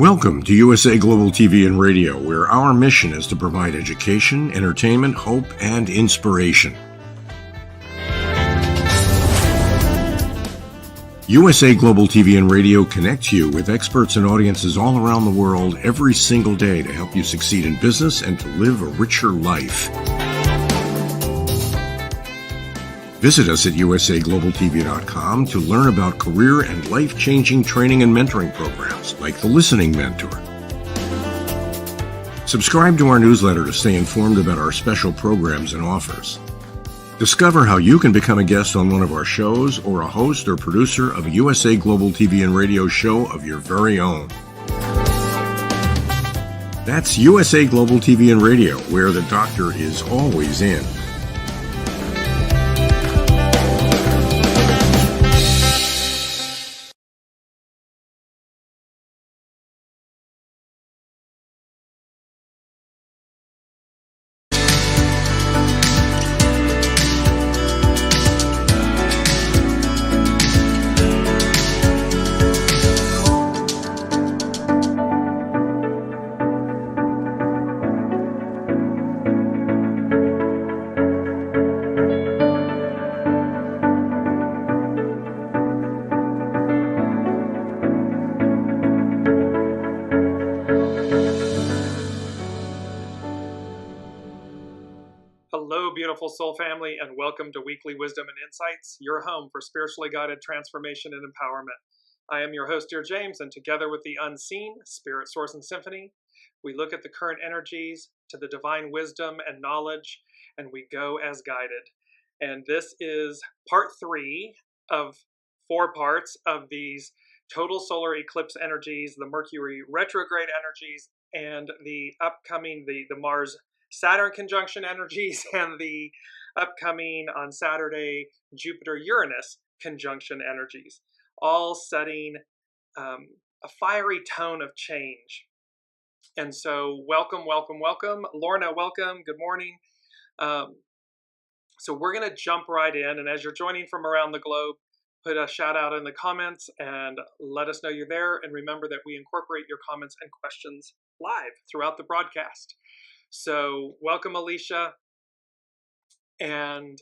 Welcome to USA Global TV and Radio, where our mission is to provide education, entertainment, hope, and inspiration. USA Global TV and Radio connects you with experts and audiences all around the world every single day to help you succeed in business and to live a richer life. Visit us at usaglobaltv.com to learn about career and life-changing training and mentoring programs like the Listening Mentor. Subscribe to our newsletter to stay informed about our special programs and offers. Discover how you can become a guest on one of our shows or a host or producer of a USA Global TV and Radio show of your very own. That's USA Global TV and Radio, where the doctor is always in. Beautiful soul family, and welcome to Weekly Wisdom and Insights, your home for spiritually guided transformation and empowerment. I am your host, Dearjames, and together with the unseen, Spirit, Source, and Symphony, we look at the current energies to the divine wisdom and knowledge, and we go as guided. And this is part 3 of 4 parts of these total solar eclipse energies, the Mercury retrograde energies, and the upcoming, the Mars Saturn conjunction energies, and the upcoming on Saturday Jupiter-Uranus conjunction energies, all setting a fiery tone of change. And so welcome, welcome, welcome. Lorna, welcome. Good morning. So we're going to jump right in. And as you're joining from around the globe, put a shout out in the comments and let us know you're there. And remember that we incorporate your comments and questions live throughout the broadcast. So welcome, Alicia. And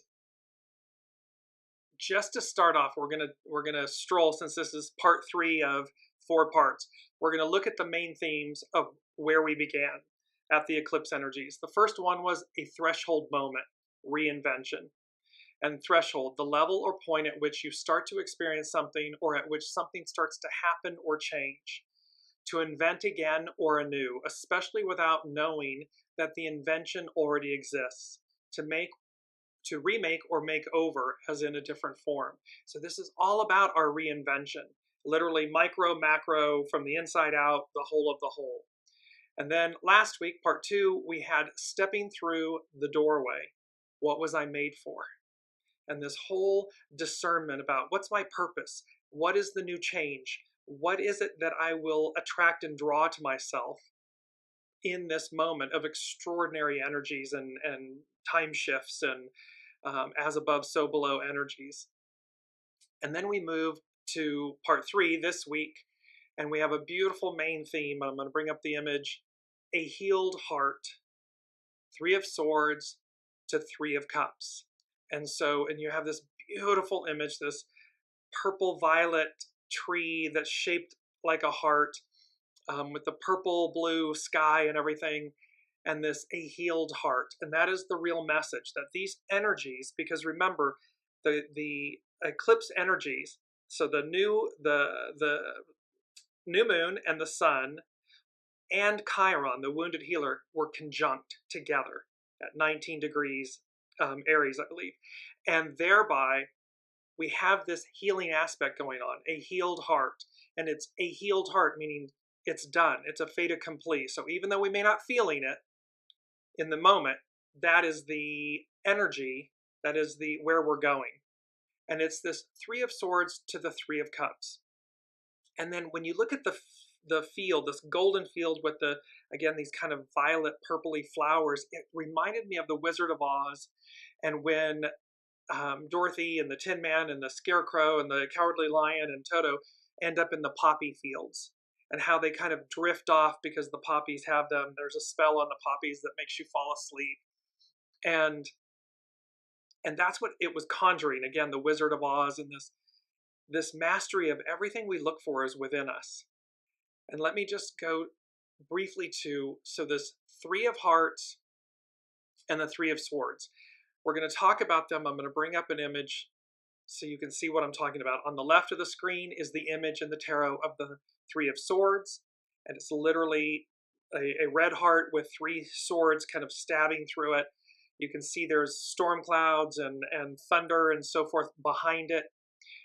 just to start off, we're gonna stroll, since this is part 3 of 4 parts. We're gonna look at the main themes of where we began at the eclipse energies. The first one was a threshold moment, reinvention. And threshold, the level or point at which you start to experience something, or at which something starts to happen or change. To invent again or anew, especially without knowing that the invention already exists, to remake or make over as in a different form. So this is all about our reinvention, literally micro, macro, from the inside out, the whole of the whole. And then last week, part 2, we had stepping through the doorway. What was I made for? And this whole discernment about what's my purpose? What is the new change? What is it that I will attract and draw to myself in this moment of extraordinary energies and time shifts and as above, so below energies? And then we move to part 3 this week, and we have a beautiful main theme. I'm going to bring up the image, a healed heart, 3 of Swords to 3 of Cups. And you have this beautiful image, this purple violet tree that's shaped like a heart, with the purple blue sky and everything, and this a healed heart. And that is the real message, that these energies, because remember the eclipse energies, so the new moon and the sun and Chiron, the wounded healer, were conjunct together at 19 degrees Aries, I believe, and thereby we have this healing aspect going on, a healed heart. And it's a healed heart, meaning it's done. It's a fait accompli. So even though we may not feeling it in the moment, that is the energy, that is the where we're going. And it's this 3 of Swords to the 3 of Cups. And then when you look at the field, this golden field with these kind of violet purpley flowers, it reminded me of the Wizard of Oz. And when Dorothy and the Tin Man and the Scarecrow and the Cowardly Lion and Toto end up in the poppy fields. and how they kind of drift off because the poppies have them. There's a spell on the poppies that makes you fall asleep. And that's what it was conjuring. Again, the Wizard of Oz, and this mastery of everything we look for is within us. And let me just go briefly to, so this Three of Hearts and the Three of Swords. We're going to talk about them. I'm going to bring up an image so you can see what I'm talking about. On the left of the screen is the image in the tarot of the Three of Swords, and it's literally a red heart with three swords kind of stabbing through it. You can see there's storm clouds and thunder and so forth behind it.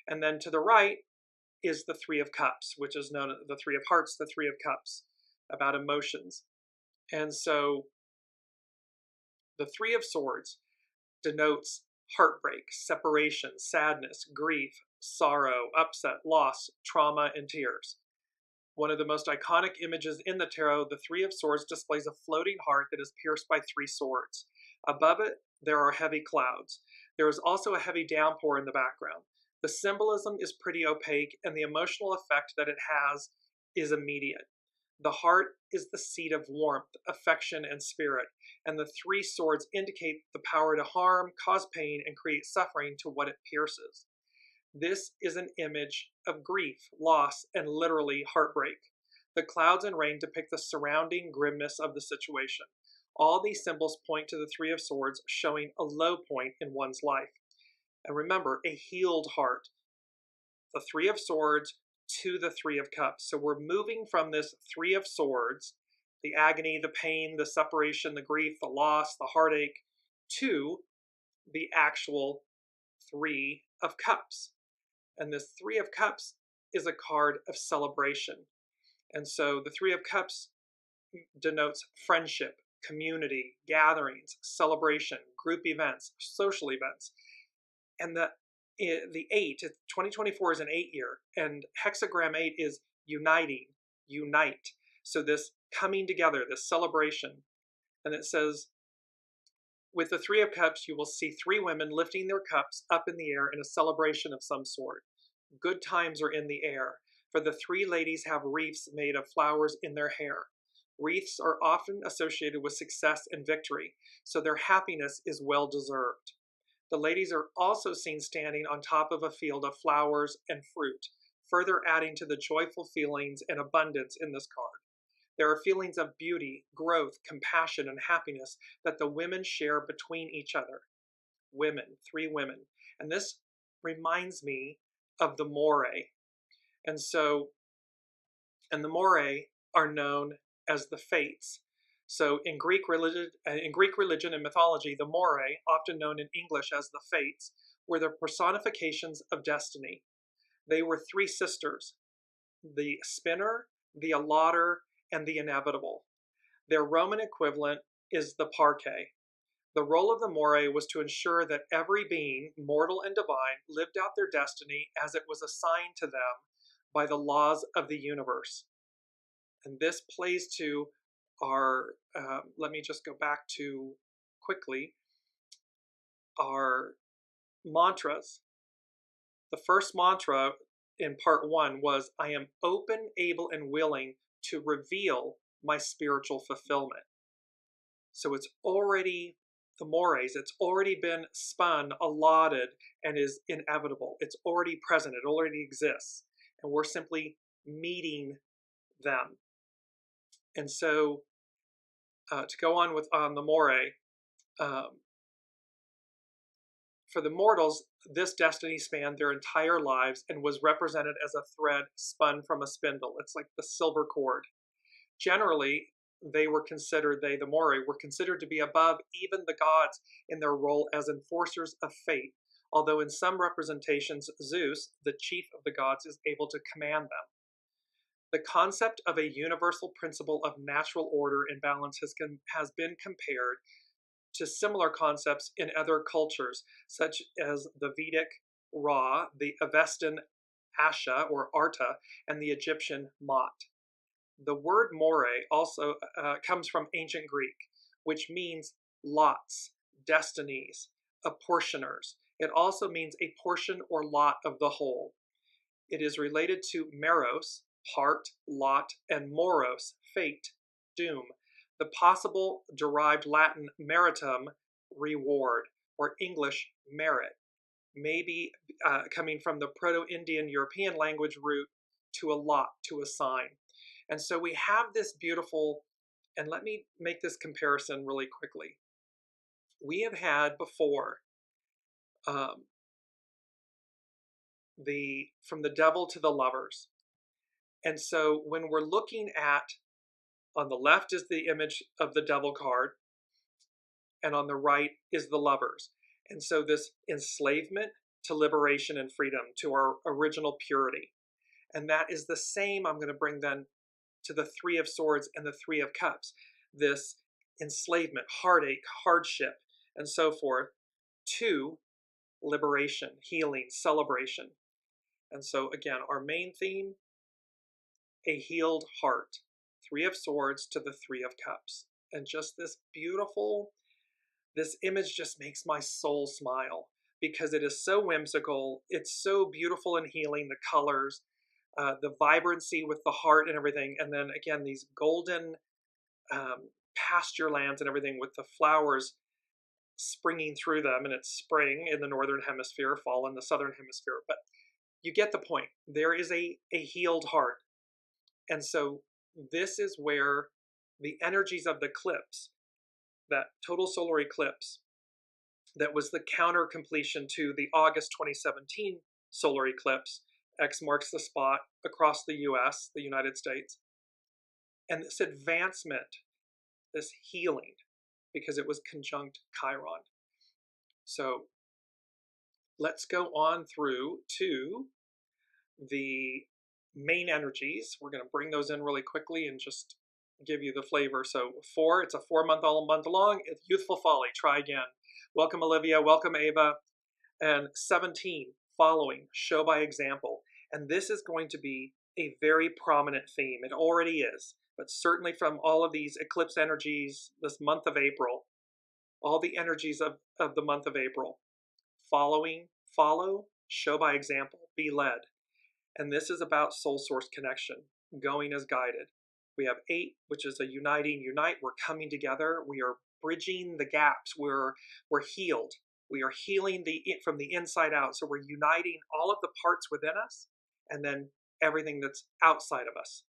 And then to the right is the Three of Cups, which is known as the Three of Hearts, the Three of Cups, about emotions. And so the Three of Swords denotes heartbreak, separation, sadness, grief, sorrow, upset, loss, trauma, and tears. One of the most iconic images in the tarot, the Three of Swords displays a floating heart that is pierced by three swords. Above it, there are heavy clouds. There is also a heavy downpour in the background. The symbolism is pretty opaque, and the emotional effect that it has is immediate. The heart is the seat of warmth, affection, and spirit, and the three swords indicate the power to harm, cause pain, and create suffering to what it pierces. This is an image of grief, loss, and literally heartbreak. The clouds and rain depict the surrounding grimness of the situation. All these symbols point to the Three of Swords, showing a low point in one's life. And remember, a healed heart. The Three of Swords to the Three of Cups. So we're moving from this Three of Swords, the agony, the pain, the separation, the grief, the loss, the heartache, to the actual Three of Cups. And this Three of Cups is a card of celebration. And so the Three of Cups denotes friendship, community, gatherings, celebration, group events, social events. And the 8, 2024 is an 8 year, and hexagram 8 is uniting, unite. So this coming together, this celebration. And it says, with the Three of Cups, you will see three women lifting their cups up in the air in a celebration of some sort. Good times are in the air, for the three ladies have wreaths made of flowers in their hair. Wreaths are often associated with success and victory, so their happiness is well deserved. The ladies are also seen standing on top of a field of flowers and fruit, further adding to the joyful feelings and abundance in this card. There are feelings of beauty, growth, compassion, and happiness that the women share between each other. Women, three women. And this reminds me of the Moirae. And the Moirae are known as the Fates. So in Greek religion and mythology, the Moirae, often known in English as the Fates, were the personifications of destiny. They were three sisters, the spinner, the allottor, and the inevitable. Their Roman equivalent is the Parcae. The role of the Moirae was to ensure that every being, mortal and divine, lived out their destiny as it was assigned to them by the laws of the universe. And this plays to our, let me just go back to quickly, our mantras. The first mantra in part 1 was, I am open, able, and willing to reveal my spiritual fulfillment. So it's already, the Moiraes, it's already been spun, allotted, and is inevitable. It's already present, it already exists. And we're simply meeting them. And so to go on with the Moirae, for the mortals, this destiny spanned their entire lives and was represented as a thread spun from a spindle. It's like the silver cord. Generally, the Moirae, were considered to be above even the gods in their role as enforcers of fate, although in some representations, Zeus, the chief of the gods, is able to command them. The concept of a universal principle of natural order and balance has been compared to similar concepts in other cultures, such as the Vedic Ra, the Avestan Asha or Arta, and the Egyptian Mot. The word Moirae also comes from ancient Greek, which means lots, destinies, apportioners. It also means a portion or lot of the whole. It is related to meros, part, lot, and moros, fate, doom. The possible derived Latin meritum, reward, or English merit, may be coming from the Proto-Indian European language root to a lot, to assign. And so we have this beautiful, and let me make this comparison really quickly. We have had before from the devil to the lovers. And so when we're looking at, on the left is the image of the devil card, and on the right is the lovers. And so this enslavement to liberation and freedom, to our original purity. And that is the same, I'm going to bring then to the Three of Swords and the Three of Cups. This enslavement, heartache, hardship, and so forth, to liberation, healing, celebration. And so again, our main theme, a healed heart. Three of Swords to the Three of Cups. And just this beautiful, this image just makes my soul smile because it is so whimsical. It's so beautiful and healing, the colors, the vibrancy with the heart and everything. And then again, these golden pasture lands and everything with the flowers springing through them. And it's spring in the northern hemisphere, fall in the southern hemisphere. But you get the point. There is a healed heart. And so this is where the energies of the eclipse, that total solar eclipse, that was the counter completion to the August 2017 solar eclipse. X marks the spot across the US, the United States. And this advancement, this healing, because it was conjunct Chiron. So let's go on through to the main energies. We're going to bring those in really quickly and just give you the flavor. So 4, it's a 4-month long. It's youthful folly. Try again. Welcome, Olivia. Welcome, Ava. And 17, following, show by example. And this is going to be a very prominent theme. It already is, but certainly from all of these eclipse energies, this month of April, all the energies of the month of April, following, follow, show by example, be led. And this is about soul source connection, going as guided. We have 8, which is a uniting, unite. We're coming together. We are bridging the gaps. We're healed. We are healing from the inside out. So we're uniting all of the parts within us and then everything that's outside of us.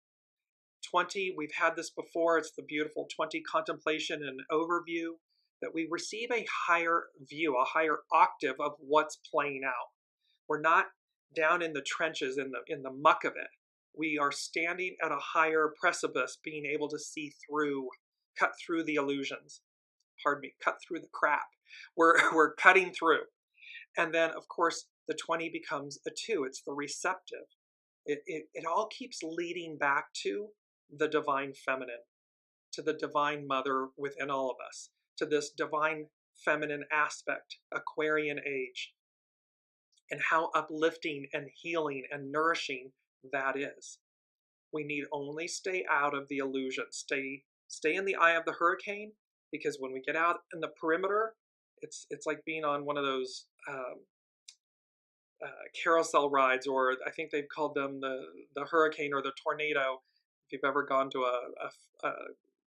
20, we've had this before. It's the beautiful 20 contemplation and overview, that we receive a higher view, a higher octave of what's playing out. We're not down in the trenches, in the muck of it. We are standing at a higher precipice, being able to see through, cut through the illusions. Pardon me, cut through the crap. We're cutting through. And then, of course, the 20 becomes a 2. It's the receptive. It all keeps leading back to the divine feminine, to the divine mother within all of us, to this divine feminine aspect, Aquarian age, and how uplifting and healing and nourishing that is. We need only stay out of the illusion, stay in the eye of the hurricane, because when we get out in the perimeter, it's like being on one of those carousel rides, or I think they've called them the hurricane or the tornado. If you've ever gone to a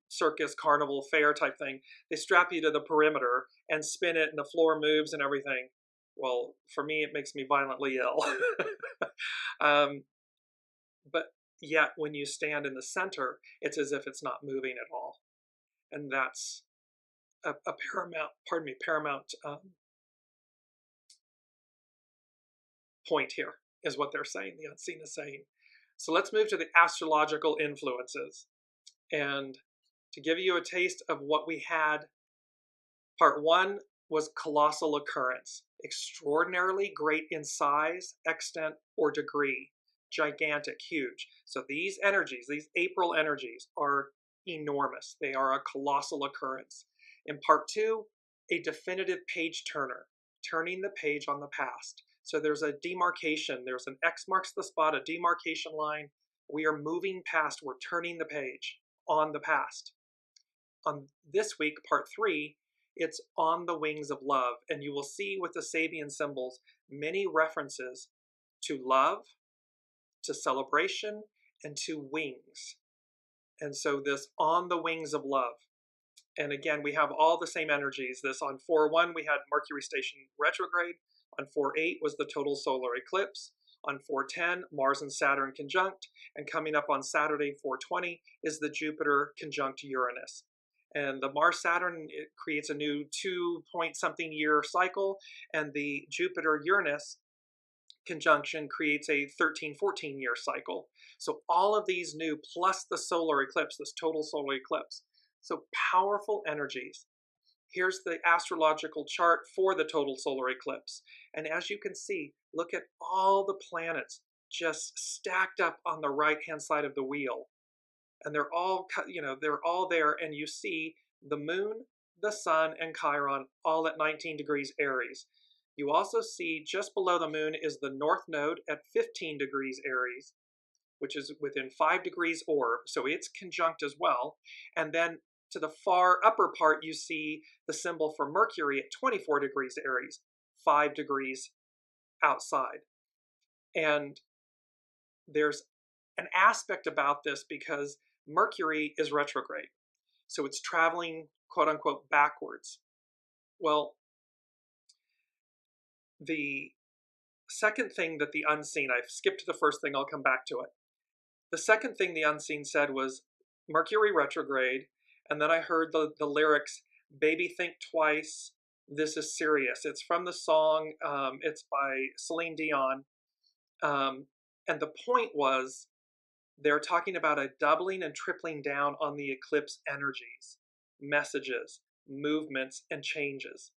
circus, carnival, fair type thing, they strap you to the perimeter and spin it and the floor moves and everything. Well, for me, it makes me violently ill. But yet when you stand in the center, it's as if it's not moving at all. And that's a paramount point here, is what they're saying, the unseen is saying. So let's move to the astrological influences. And to give you a taste of what we had, part 1 was colossal occurrence, extraordinarily great in size, extent, or degree, gigantic, huge. So these energies, these April energies, are enormous. They are a colossal occurrence. In part 2, a definitive page turner, turning the page on the past. So there's a demarcation, there's an X marks the spot, a demarcation line. We are moving past, we're turning the page on the past. On this week, part 3, it's on the wings of love. And you will see with the Sabian symbols, many references to love, to celebration, and two wings. And so this on the wings of love. And again, we have all the same energies. This on 4-1, we had Mercury station retrograde. On 4-8 was the total solar eclipse. On 4-10, Mars and Saturn conjunct. And coming up on Saturday, 4-20, is the Jupiter conjunct Uranus. And the Mars-Saturn, it creates a new 2-point-something year cycle. And the Jupiter-Uranus conjunction creates a 13-14 year cycle. So all of these new, plus the solar eclipse, this total solar eclipse. So powerful energies. Here's the astrological chart for the total solar eclipse. And as you can see, look at all the planets just stacked up on the right-hand side of the wheel. And they're all, they're all there. And you see the moon, the sun, and Chiron all at 19 degrees Aries. You also see just below the moon is the north node at 15 degrees Aries, which is within 5 degrees orb. So it's conjunct as well. And then to the far upper part, you see the symbol for Mercury at 24 degrees Aries, 5 degrees outside. And there's an aspect about this because Mercury is retrograde. So it's traveling, quote unquote, backwards. Well, the second thing that the unseen, I've skipped the first thing, I'll come back to it. The second thing the unseen said was Mercury retrograde. And then I heard the lyrics, "Baby, think twice, this is serious." It's from the song, it's by Celine Dion. And the point was, they're talking about a doubling and tripling down on the eclipse energies, messages, movements, and changes.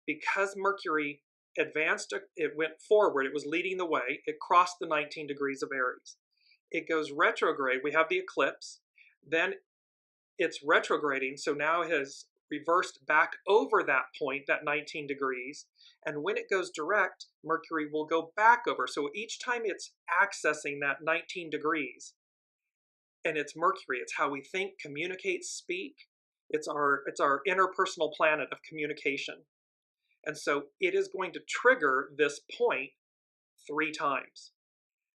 Because Mercury advanced, it went forward, it was leading the way, it crossed the 19 degrees of Aries. It goes retrograde, we have the eclipse, then it's retrograding, so now it has reversed back over that point, that 19 degrees, and when it goes direct, Mercury will go back over. So each time it's accessing that 19 degrees, and it's Mercury, it's how we think, communicate, speak, it's our interpersonal planet of communication. And so it is going to trigger this point 3 times.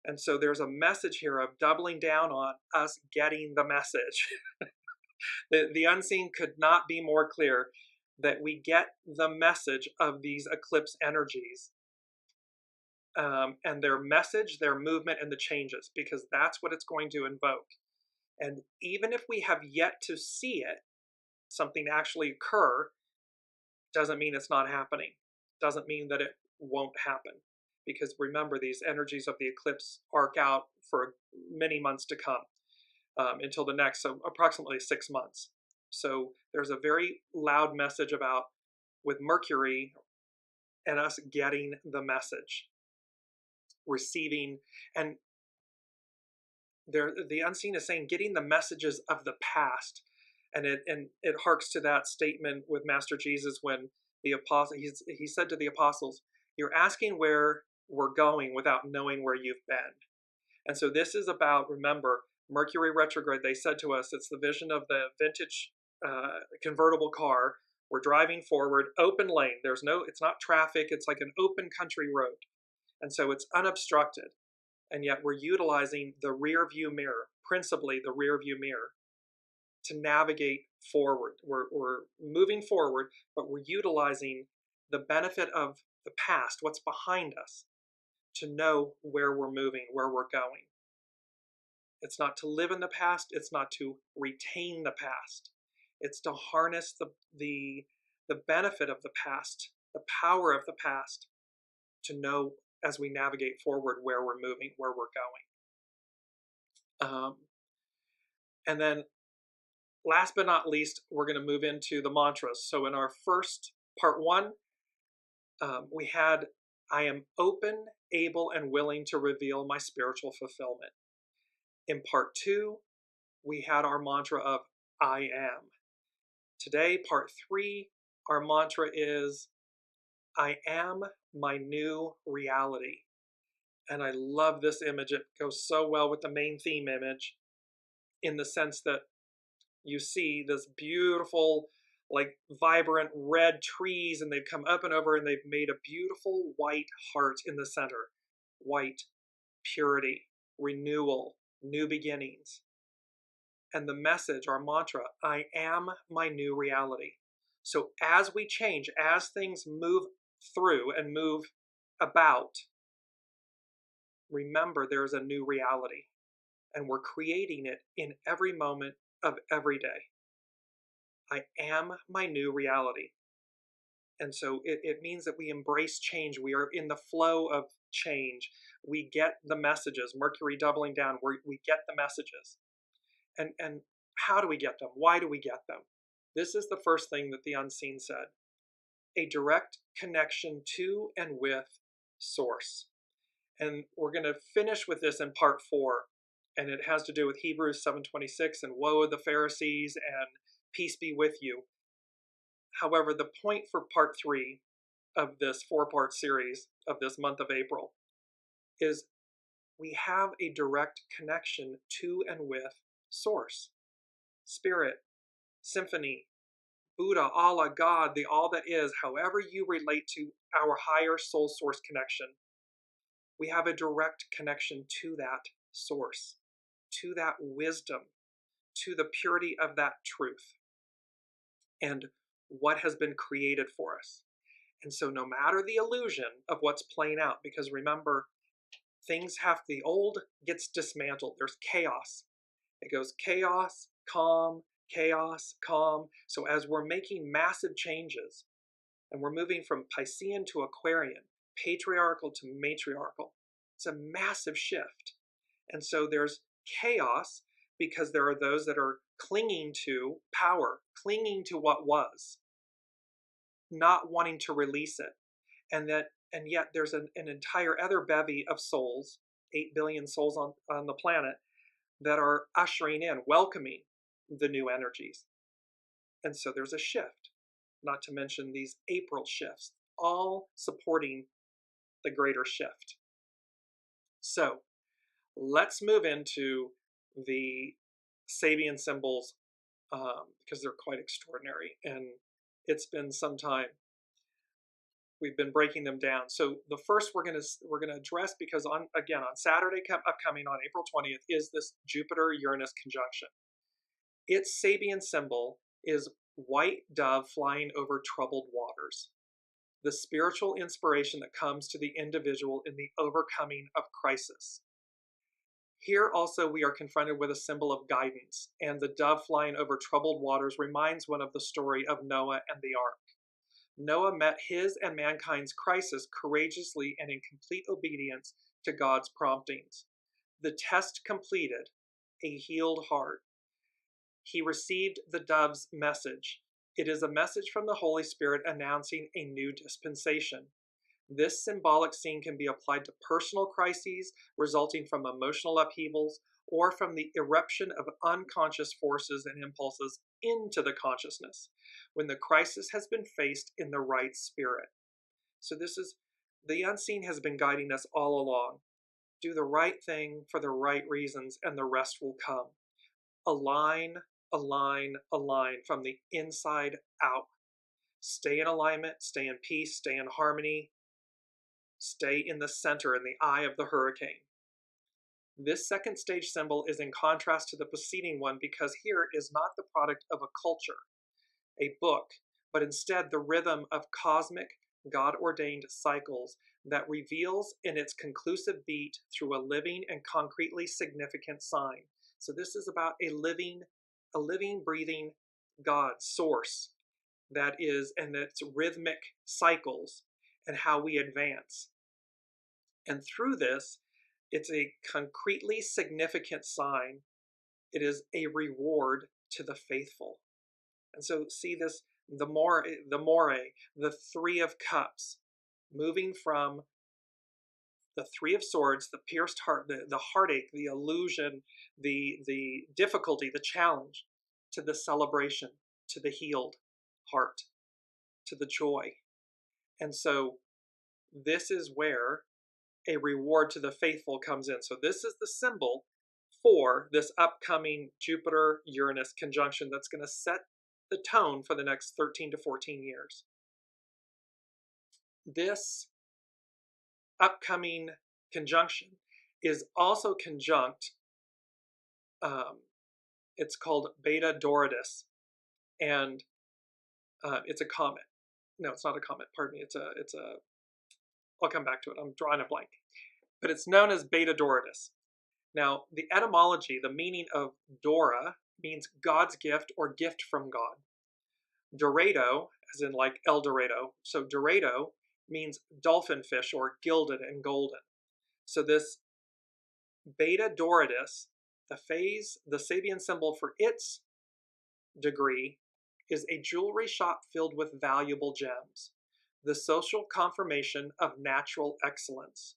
And so there's a message here of doubling down on us getting the message. The unseen could not be more clear that we get the message of these eclipse energies and their message, their movement, and the changes, because that's what it's going to invoke. And even if we have yet to see it, something actually occur, doesn't mean it's not happening. Doesn't mean that it won't happen. Because remember, these energies of the eclipse arc out for many months to come. Until the next, so approximately 6 months. So there's a very loud message about with Mercury and us getting the message, receiving, and the unseen is saying getting the messages of the past, and it harks to that statement with Master Jesus when the apostle he said to the apostles, "You're asking where we're going without knowing where you've been." And so this is about, remember, Mercury retrograde, they said to us, it's the vision of the vintage convertible car. We're driving forward, open lane. It's not traffic. It's like an open country road. And so it's unobstructed. And yet we're utilizing the rear view mirror, principally the rear view mirror, to navigate forward. We're moving forward, but we're utilizing the benefit of the past, what's behind us, to know where we're moving, where we're going. It's not to live in the past. It's not to retain the past. It's to harness the benefit of the past, the power of the past, to know as we navigate forward where we're moving, where we're going. And then last but not least, we're going to move into the mantras. So in our first part 1, we had, "I am open, able, and willing to reveal my spiritual fulfillment." In part 2, we had our mantra of I am. Today, part 3, our mantra is I am my new reality. And I love this image. It goes so well with the main theme image in the sense that you see this beautiful, like vibrant red trees, and they've come up and over and they've made a beautiful white heart in the center. White, purity, renewal, new beginnings. And the message, our mantra, I am my new reality. So as we change, as things move through and move about, remember there's a new reality. And we're creating it in every moment of every day. I am my new reality. And so it means that we embrace change. We are in the flow of change. We get the messages. Mercury doubling down, we get the messages. And how do we get them? Why do we get them? This is the first thing that the unseen said. A direct connection to and with Source. And we're going to finish with this in part 4. And it has to do with Hebrews 7:26 and woe of the Pharisees and peace be with you. However, the point for part 3 of this 4-part series of this month of April is we have a direct connection to and with Source, Spirit, Symphony, Buddha, Allah, God, the all that is, however you relate to our higher soul source connection. We have a direct connection to that source, to that wisdom, to the purity of that truth, and what has been created for us. And so no matter the illusion of what's playing out, because remember, the old gets dismantled. There's chaos. It goes chaos, calm, chaos, calm. So as we're making massive changes, and we're moving from Piscean to Aquarian, patriarchal to matriarchal, it's a massive shift. And so there's chaos because there are those that are clinging to power, clinging to what was, not wanting to release it. And yet there's an entire other bevy of souls, 8 billion souls on the planet, that are ushering in, welcoming the new energies. And so there's a shift, not to mention these April shifts, all supporting the greater shift. So let's move into the Sabian symbols because they're quite extraordinary, and it's been some time. We've been breaking them down. So the first we're gonna address, because on Saturday upcoming on April 20th is this Jupiter-Uranus conjunction. Its Sabian symbol is white dove flying over troubled waters, the spiritual inspiration that comes to the individual in the overcoming of crisis. Here also we are confronted with a symbol of guidance, and the dove flying over troubled waters reminds one of the story of Noah and the ark. Noah met his and mankind's crisis courageously and in complete obedience to God's promptings. The test completed, a healed heart. He received the dove's message. It is a message from the Holy Spirit announcing a new dispensation. This symbolic scene can be applied to personal crises resulting from emotional upheavals or from the eruption of unconscious forces and impulses into the consciousness when the crisis has been faced in the right spirit. So the unseen has been guiding us all along. Do the right thing for the right reasons and the rest will come. Align, align, align from the inside out. Stay in alignment, stay in peace, stay in harmony. Stay in the center, in the eye of the hurricane. This second stage symbol is in contrast to the preceding one because here it is not the product of a culture, a book, but instead the rhythm of cosmic, God-ordained cycles that reveals in its conclusive beat through a living and concretely significant sign. So this is about a living, breathing God, source, that is, and its rhythmic cycles and how we advance. And through this, it's a concretely significant sign. It is a reward to the faithful. And so see this, the more, the Three of Cups, moving from the Three of Swords, the pierced heart, the heartache, the illusion, the difficulty, the challenge, to the celebration, to the healed heart, to the joy. And so this is where a reward to the faithful comes in. So this is the symbol for this upcoming Jupiter-Uranus conjunction that's going to set the tone for the next 13 to 14 years. This upcoming conjunction is also conjunct It's called Beta Doradus, and it's a comet. No, it's not a comet. Pardon me. I'll come back to it. I'm drawing a blank. But it's known as Beta Doradus. Now, the etymology, the meaning of Dora means God's gift or gift from God. Dorado, as in like El Dorado. So Dorado means dolphin fish or gilded and golden. So this Beta Doradus, the Sabian symbol for its degree, is a jewelry shop filled with valuable gems, the social confirmation of natural excellence.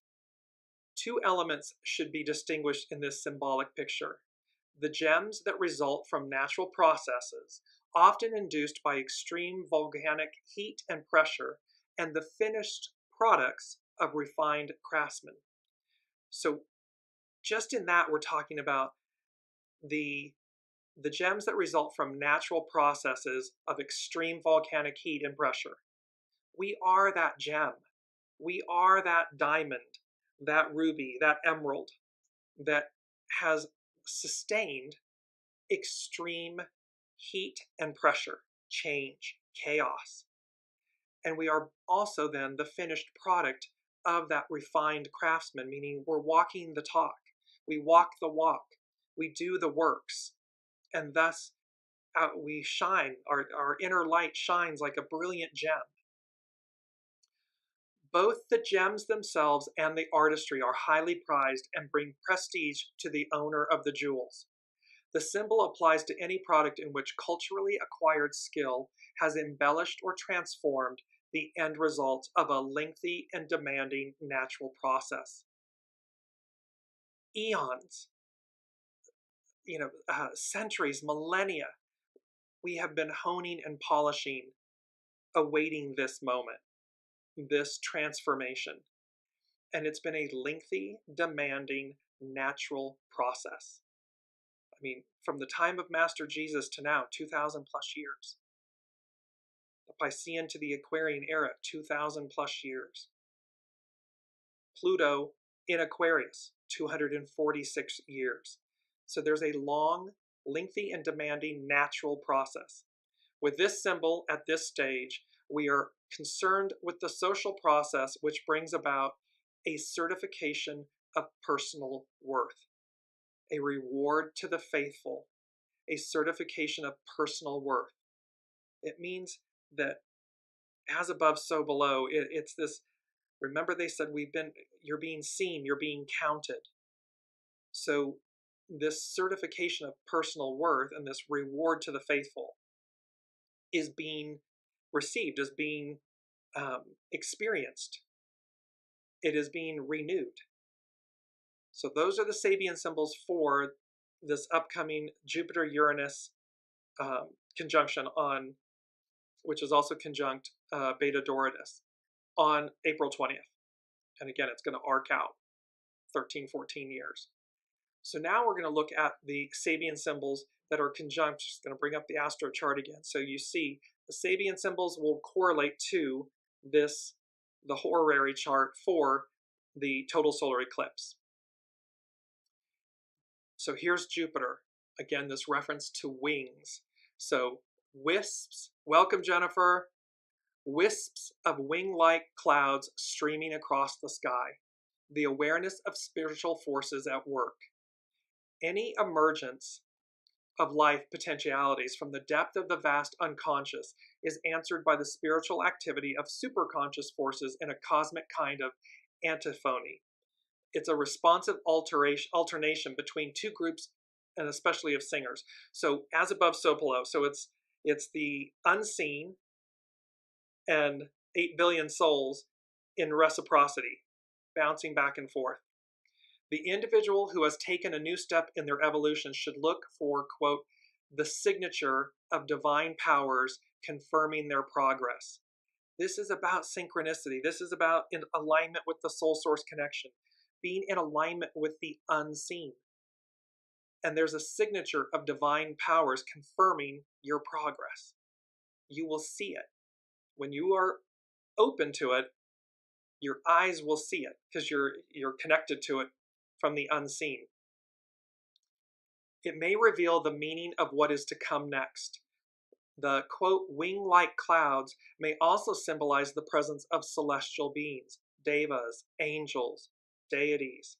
Two elements should be distinguished in this symbolic picture: the gems that result from natural processes, often induced by extreme volcanic heat and pressure, and the finished products of refined craftsmen. So just in that, we're talking about the gems that result from natural processes of extreme volcanic heat and pressure. We are that gem. We are that diamond, that ruby, that emerald that has sustained extreme heat and pressure, change, chaos. And we are also then the finished product of that refined craftsman, meaning we're walking the talk. We walk the walk. We do the works. And thus we shine. Our inner light shines like a brilliant gem. Both the gems themselves and the artistry are highly prized and bring prestige to the owner of the jewels. The symbol applies to any product in which culturally acquired skill has embellished or transformed the end result of a lengthy and demanding natural process. Eons, centuries, millennia, we have been honing and polishing, awaiting this moment, this transformation. And it's been a lengthy, demanding, natural process. I mean, from the time of Master Jesus to now, 2,000 plus years. The Piscean to the Aquarian era, 2,000 plus years. Pluto in Aquarius, 246 years. So there's a long, lengthy, and demanding natural process. With this symbol at this stage, we are concerned with the social process which brings about a certification of personal worth, a reward to the faithful, a certification of personal worth. It means that as above, so below. It's this, remember they said you're being seen, you're being counted. So this certification of personal worth and this reward to the faithful is being received, is being experienced. It is being renewed. So those are the Sabian symbols for this upcoming Jupiter-Uranus conjunction which is also conjunct Beta Doradus on April 20th. And again, it's going to arc out 13, 14 years. So now we're going to look at the Sabian symbols that are conjunct. Just going to bring up the astro chart again. So you see the Sabian symbols will correlate to the horary chart for the total solar eclipse. So here's Jupiter. Again, this reference to wings. So wisps, welcome Jennifer, wisps of wing-like clouds streaming across the sky. The awareness of spiritual forces at work. Any emergence of life potentialities from the depth of the vast unconscious is answered by the spiritual activity of superconscious forces in a cosmic kind of antiphony. It's a responsive alternation between two groups, and especially of singers. So as above, so below. So it's the unseen and 8 billion souls in reciprocity, bouncing back and forth. The individual who has taken a new step in their evolution should look for, quote, the signature of divine powers confirming their progress. This is about synchronicity. This is about in alignment with the soul source connection, being in alignment with the unseen. And there's a signature of divine powers confirming your progress. You will see it. When you are open to it, your eyes will see it because you're connected to it from the unseen. It may reveal the meaning of what is to come next. The, quote, wing-like clouds may also symbolize the presence of celestial beings, devas, angels, deities,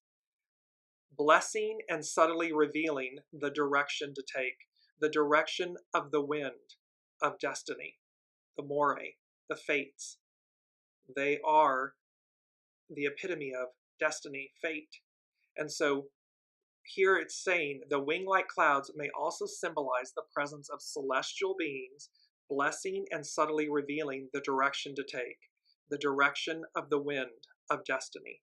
blessing and subtly revealing the direction to take, the direction of the wind, of destiny, the more, the fates. They are the epitome of destiny, fate. And so here it's saying the wing-like clouds may also symbolize the presence of celestial beings, blessing and subtly revealing the direction to take, the direction of the wind, of destiny.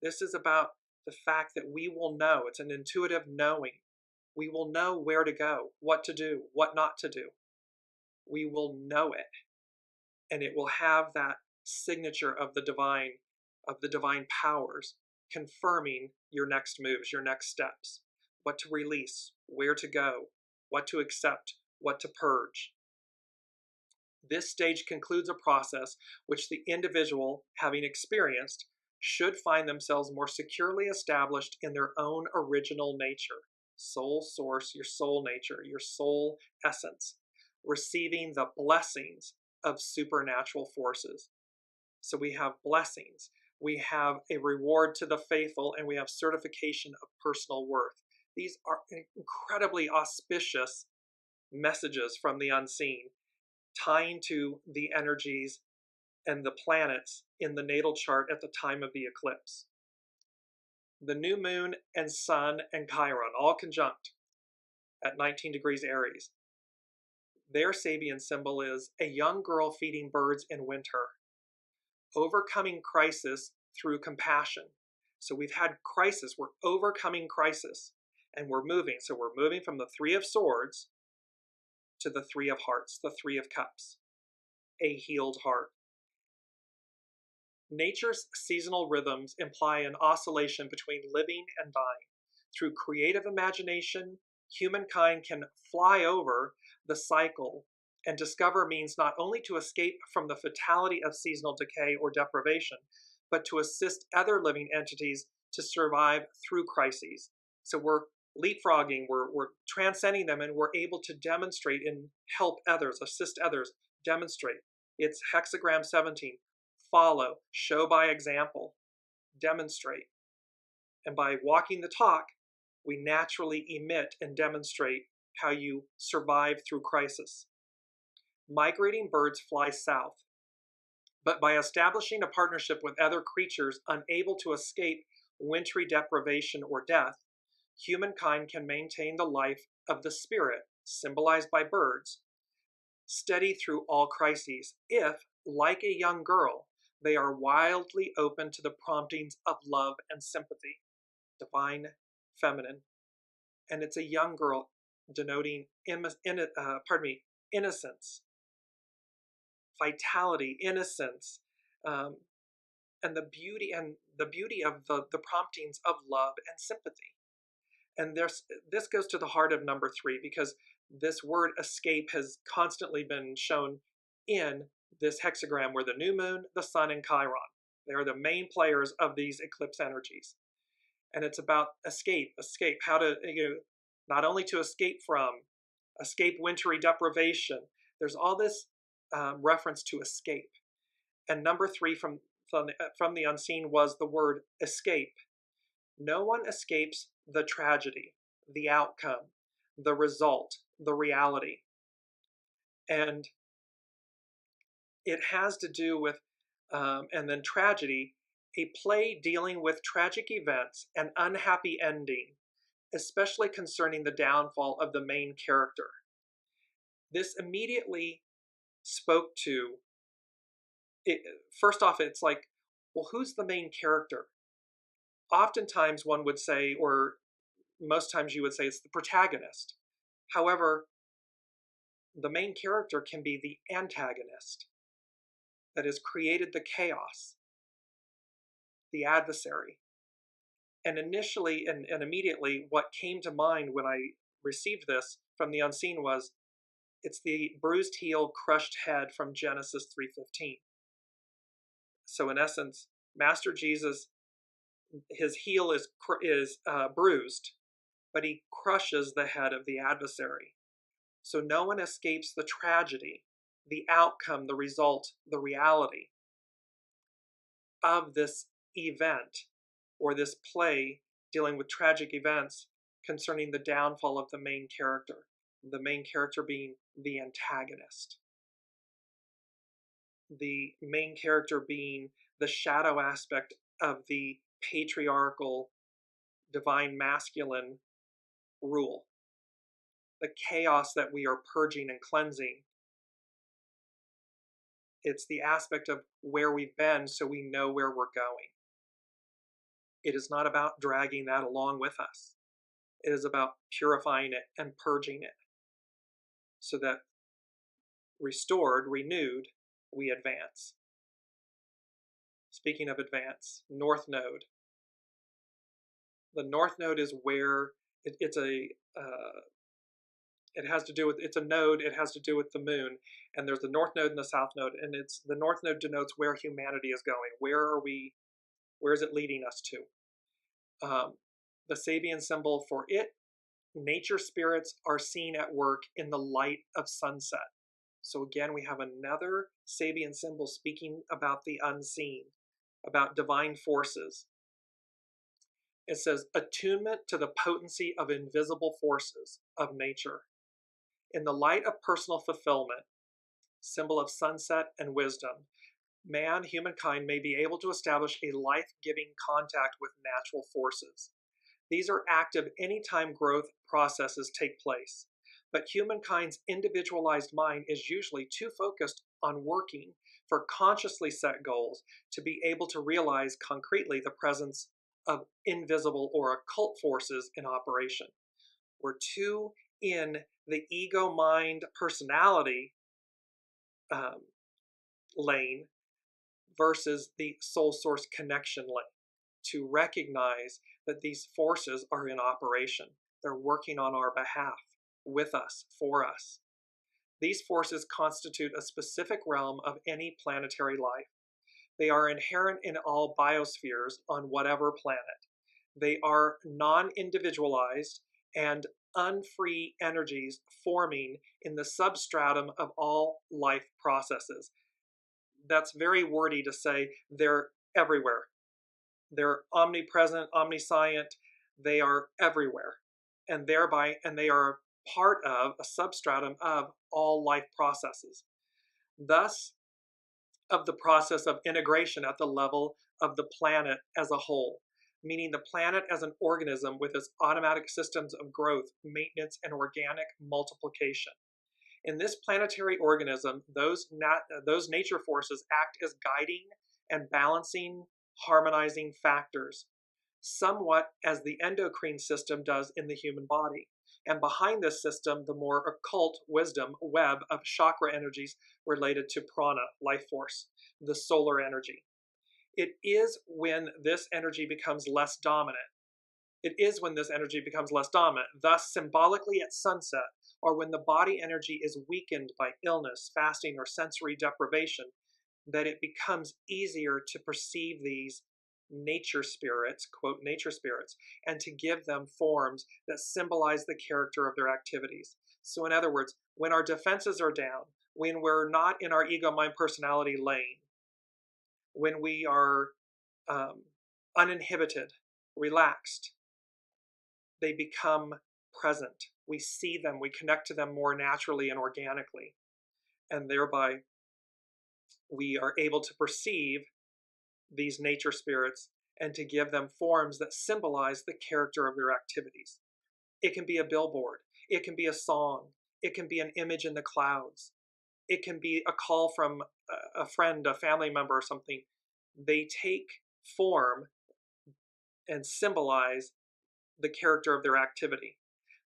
This is about the fact that we will know. It's an intuitive knowing. We will know where to go, what to do, what not to do. We will know it, and it will have that signature of the divine powers, confirming your next moves, your next steps, what to release, where to go, what to accept, what to purge. This stage concludes a process which the individual, having experienced, should find themselves more securely established in their own original nature, soul source, your soul nature, your soul essence, receiving the blessings of supernatural forces. So we have blessings, we have a reward to the faithful, and we have certification of personal worth. These are incredibly auspicious messages from the unseen, tying to the energies and the planets in the natal chart at the time of the eclipse. The new moon and sun and Chiron, all conjunct at 19 degrees Aries. Their Sabian symbol is a young girl feeding birds in winter, overcoming crisis through compassion. So we've had crisis, we're overcoming crisis, and we're moving. So we're moving from the Three of Swords to the Three of Hearts, the Three of Cups, a healed heart. Nature's seasonal rhythms imply an oscillation between living and dying. Through creative imagination, humankind can fly over the cycle and discover means not only to escape from the fatality of seasonal decay or deprivation, but to assist other living entities to survive through crises. So we're leapfrogging, we're transcending them, and we're able to demonstrate and help others, assist others, demonstrate. It's hexagram 17. Follow, show by example, demonstrate. And by walking the talk, we naturally emit and demonstrate how you survive through crisis. Migrating birds fly south, but by establishing a partnership with other creatures unable to escape wintry deprivation or death, humankind can maintain the life of the spirit, symbolized by birds, steady through all crises, if, like a young girl, they are wildly open to the promptings of love and sympathy, divine feminine. And it's a young girl denoting innocence, vitality, innocence, and the beauty of the promptings of love and sympathy. And this goes to the heart of number 3, because this word escape has constantly been shown in this hexagram, where the new moon, the sun, and Chiron, they are the main players of these eclipse energies. And it's about escape, how to, not only to escape wintry deprivation. There's all this reference to escape. And number 3 from the unseen was the word escape. No one escapes the tragedy, the outcome, the result, the reality. And it has to do with, and then tragedy, a play dealing with tragic events and unhappy ending, especially concerning the downfall of the main character. This immediately spoke to, first off, it's like, well, who's the main character? Oftentimes one would say, or most times you would say, it's the protagonist. However, the main character can be the antagonist that has created the chaos, the adversary. And initially and immediately, what came to mind when I received this from the unseen was, it's the bruised heel, crushed head from Genesis 3:15. So in essence, Master Jesus, his heel is bruised, but he crushes the head of the adversary. So no one escapes the tragedy, the outcome, the result, the reality of this event or this play dealing with tragic events concerning the downfall of the main character being the antagonist, the main character being the shadow aspect of the patriarchal divine masculine rule, the chaos that we are purging and cleansing. It's the aspect of where we've been so we know where we're going. It is not about dragging that along with us. It is about purifying it and purging it so that restored, renewed, we advance. Speaking of advance, North Node. The North Node is where it has to do with, it's a node, it has to do with the moon, and there's the North Node and the South Node, and the North Node denotes where humanity is going. Where is it leading us to? The Sabian symbol for it, nature spirits are seen at work in the light of sunset. So again, we have another Sabian symbol speaking about the unseen, about divine forces. It says, attunement to the potency of invisible forces of nature. In the light of personal fulfillment, symbol of sunset and wisdom, humankind may be able to establish a life-giving contact with natural forces. These are active anytime growth processes take place, but humankind's individualized mind is usually too focused on working for consciously set goals to be able to realize concretely the presence of invisible or occult forces in operation. We're too in the ego mind personality lane versus the soul source connection lane to recognize that these forces are in operation. They're working on our behalf, with us, for us. These forces constitute a specific realm of any planetary life. They are inherent in all biospheres on whatever planet. They are non-individualized and unfree energies forming in the substratum of all life processes. That's very wordy to say. They're everywhere. They're omnipresent, omniscient. They are everywhere. And they are part of a substratum of all life processes. Thus, of the process of integration at the level of the planet as a whole, meaning the planet as an organism with its automatic systems of growth, maintenance, and organic multiplication. In this planetary organism, those nature forces act as guiding and balancing, harmonizing factors, somewhat as the endocrine system does in the human body. And behind this system, the more occult wisdom web of chakra energies related to prana, life force, the solar energy. It is when this energy becomes less dominant. Thus, symbolically at sunset, or when the body energy is weakened by illness, fasting, or sensory deprivation, that it becomes easier to perceive these nature spirits, quote, nature spirits, and to give them forms that symbolize the character of their activities. So in other words, when our defenses are down, when we're not in our ego mind personality lane, when we are uninhibited, relaxed, they become present. We see them, we connect to them more naturally and organically, and thereby we are able to perceive these nature spirits and to give them forms that symbolize the character of their activities. It can be a billboard, it can be a song, it can be an image in the clouds, it can be a call from a friend, a family member, or something. They take form and symbolize the character of their activity.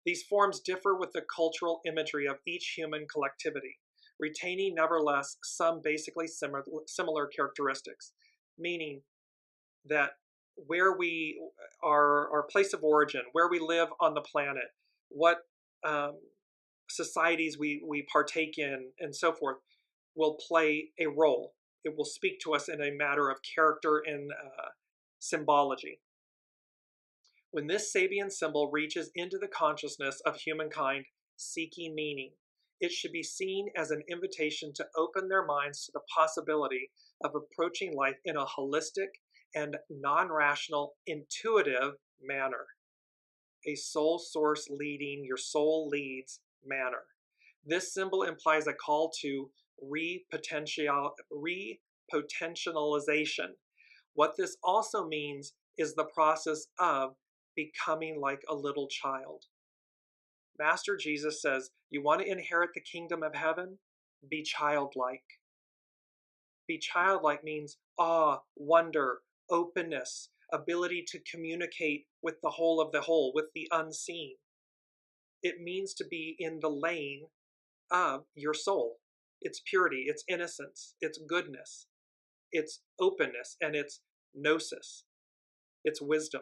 These forms differ with the cultural imagery of each human collectivity, retaining nevertheless some basically similar characteristics, meaning that where we are, our place of origin, where we live on the planet, what societies we partake in, and so forth, will play a role. It will speak to us in a matter of character and symbology. When this Sabian symbol reaches into the consciousness of humankind seeking meaning, it should be seen as an invitation to open their minds to the possibility of approaching life in a holistic and non-rational, intuitive manner. A soul source leading, your soul leads manner. This symbol implies a call to repotentialization. What this also means is the process of becoming like a little child. Master Jesus says, you want to inherit the kingdom of heaven? Be childlike. Be childlike means awe, wonder, openness, ability to communicate with the whole of the whole, with the unseen. It means to be in the lane of your soul, its purity, its innocence, its goodness, its openness, and its gnosis, its wisdom.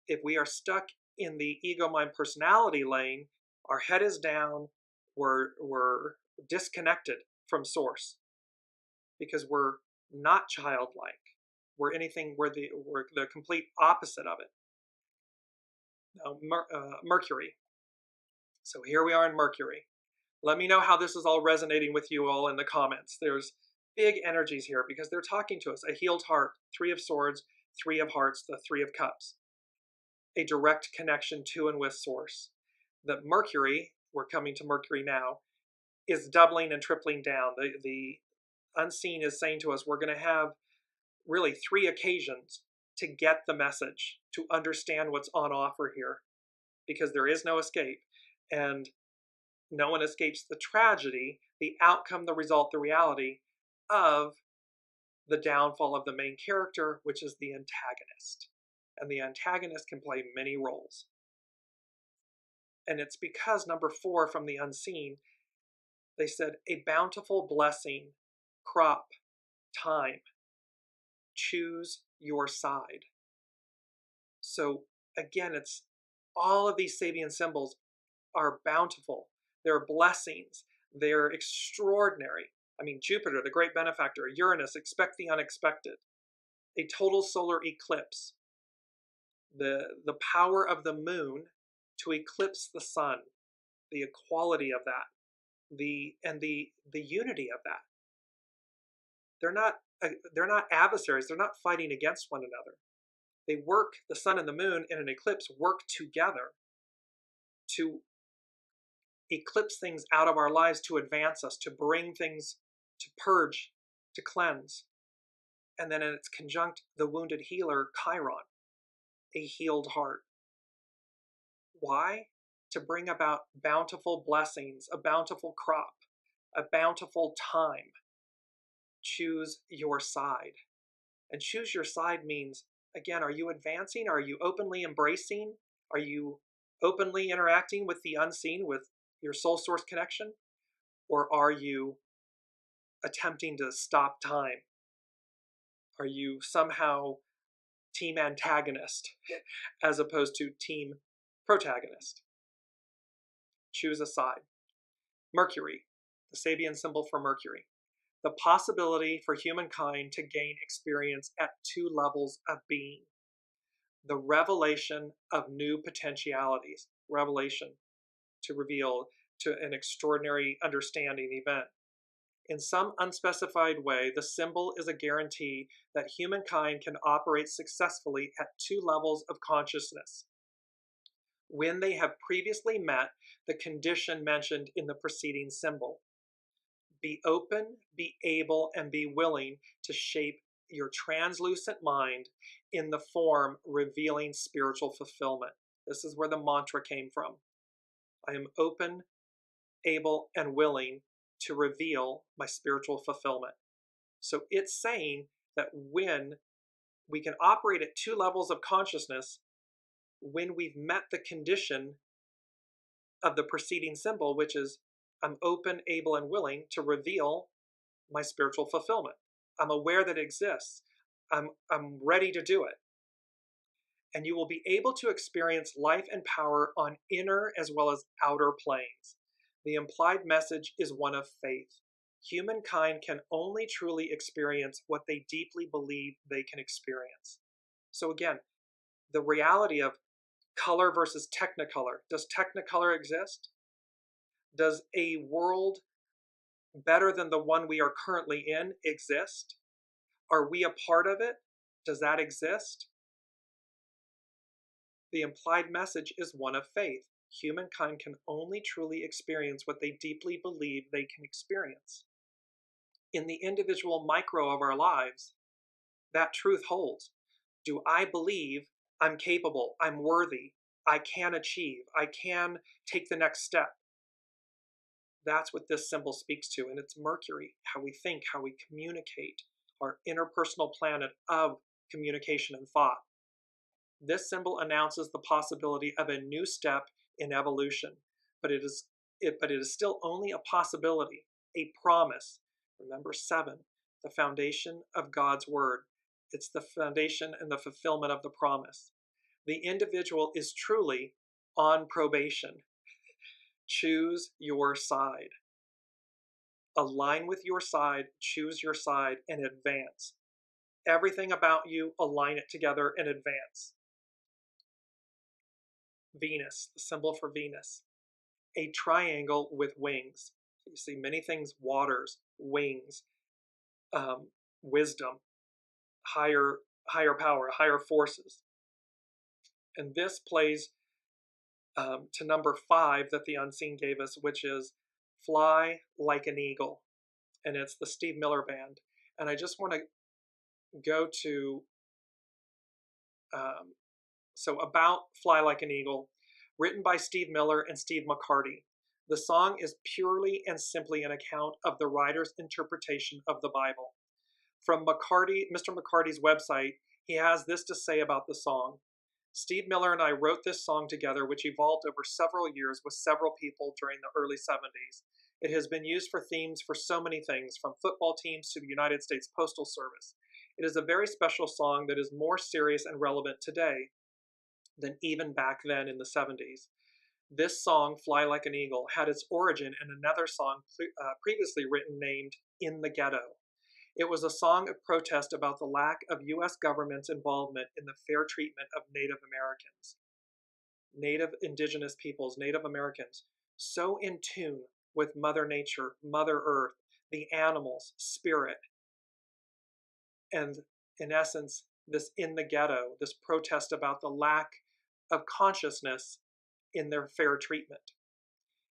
If we are stuck in the ego, mind, personality lane, our head is down, we're disconnected from source because we're not childlike. We're the complete opposite of it. Now, Mercury. So here we are in Mercury. Let me know how this is all resonating with you all in the comments. There's big energies here because they're talking to us. A healed heart, 3 of Swords, 3 of Hearts, the 3 of Cups. A direct connection to and with source. That Mercury, we're coming to Mercury now, is doubling and tripling down. The unseen is saying to us, we're going to have really 3 occasions to get the message, to understand what's on offer here, because there is no escape. And no one escapes the tragedy, the outcome, the result, the reality of the downfall of the main character, which is the antagonist. And the antagonist can play many roles. And it's because number 4 from the unseen, they said, a bountiful blessing, crop, time, choose your side. So again, it's all of these Sabian symbols are bountiful. They're blessings. They're extraordinary. I mean, Jupiter, the great benefactor, Uranus, expect the unexpected. A total solar eclipse. The power of the moon to eclipse the sun, the equality of that, the unity of that. They're not adversaries. They're not fighting against one another. They work, the sun and the moon in an eclipse work together to eclipse things out of our lives, to advance us, to bring things, to purge, to cleanse. And then in its conjunct, the wounded healer, Chiron, a healed heart. Why? To bring about bountiful blessings, a bountiful crop, a bountiful time. Choose your side. And choose your side means, again, are you advancing? Are you openly embracing? Are you openly interacting with the unseen, with your soul source connection? Or are you attempting to stop time? Are you somehow team antagonist as opposed to team protagonist? Choose a side. Mercury, the Sabian symbol for Mercury. The possibility for humankind to gain experience at 2 levels of being. The revelation of new potentialities. Revelation, to reveal, to an extraordinary understanding event. In some unspecified way, the symbol is a guarantee that humankind can operate successfully at 2 levels of consciousness when they have previously met the condition mentioned in the preceding symbol. Be open, be able, and be willing to shape your translucent mind in the form revealing spiritual fulfillment. This is where the mantra came from. I am open, able, and willing to reveal my spiritual fulfillment. So it's saying that when we can operate at 2 levels of consciousness, when we've met the condition of the preceding symbol, which is I'm open, able, and willing to reveal my spiritual fulfillment. I'm aware that it exists. I'm ready to do it. And you will be able to experience life and power on inner as well as outer planes. The implied message is one of faith. Humankind can only truly experience what they deeply believe they can experience. So again, the reality of color versus technicolor. Does technicolor exist? Does a world better than the one we are currently in exist? Are we a part of it? Does that exist? The implied message is one of faith. Humankind can only truly experience what they deeply believe they can experience. In the individual micro of our lives, that truth holds. Do I believe I'm capable, I'm worthy, I can achieve, I can take the next step? That's what this symbol speaks to, and it's Mercury, how we think, how we communicate, our interpersonal planet of communication and thought. This symbol announces the possibility of a new step in evolution, but it is still only a possibility, a promise. Remember 7, the foundation of God's word. It's the foundation and the fulfillment of the promise. The individual is truly on probation. Choose your side. Align with your side, choose your side, and advance. Everything about you, align it together and advance. Venus, the symbol for Venus, a triangle with wings. You see many things: waters, wings, wisdom, higher power, higher forces. And this plays to number 5 that the unseen gave us, which is Fly Like an Eagle. And it's the Steve Miller Band. And I just want to go to, so about Fly Like an Eagle, written by Steve Miller and Steve McCarty. The song is purely and simply an account of the writer's interpretation of the Bible. From Mr. McCarty's website, he has this to say about the song. Steve Miller and I wrote this song together, which evolved over several years with several people during the early 70s. It has been used for themes for so many things, from football teams to the United States Postal Service. It is a very special song that is more serious and relevant today than even back then in the 70s. This song, Fly Like an Eagle, had its origin in another song previously written named In the Ghetto. It was a song of protest about the lack of U.S. government's involvement in the fair treatment of Native Americans. Native indigenous peoples, Native Americans, so in tune with Mother Nature, Mother Earth, the animals, spirit. And in essence, this In the Ghetto, this protest about the lack of consciousness in their fair treatment.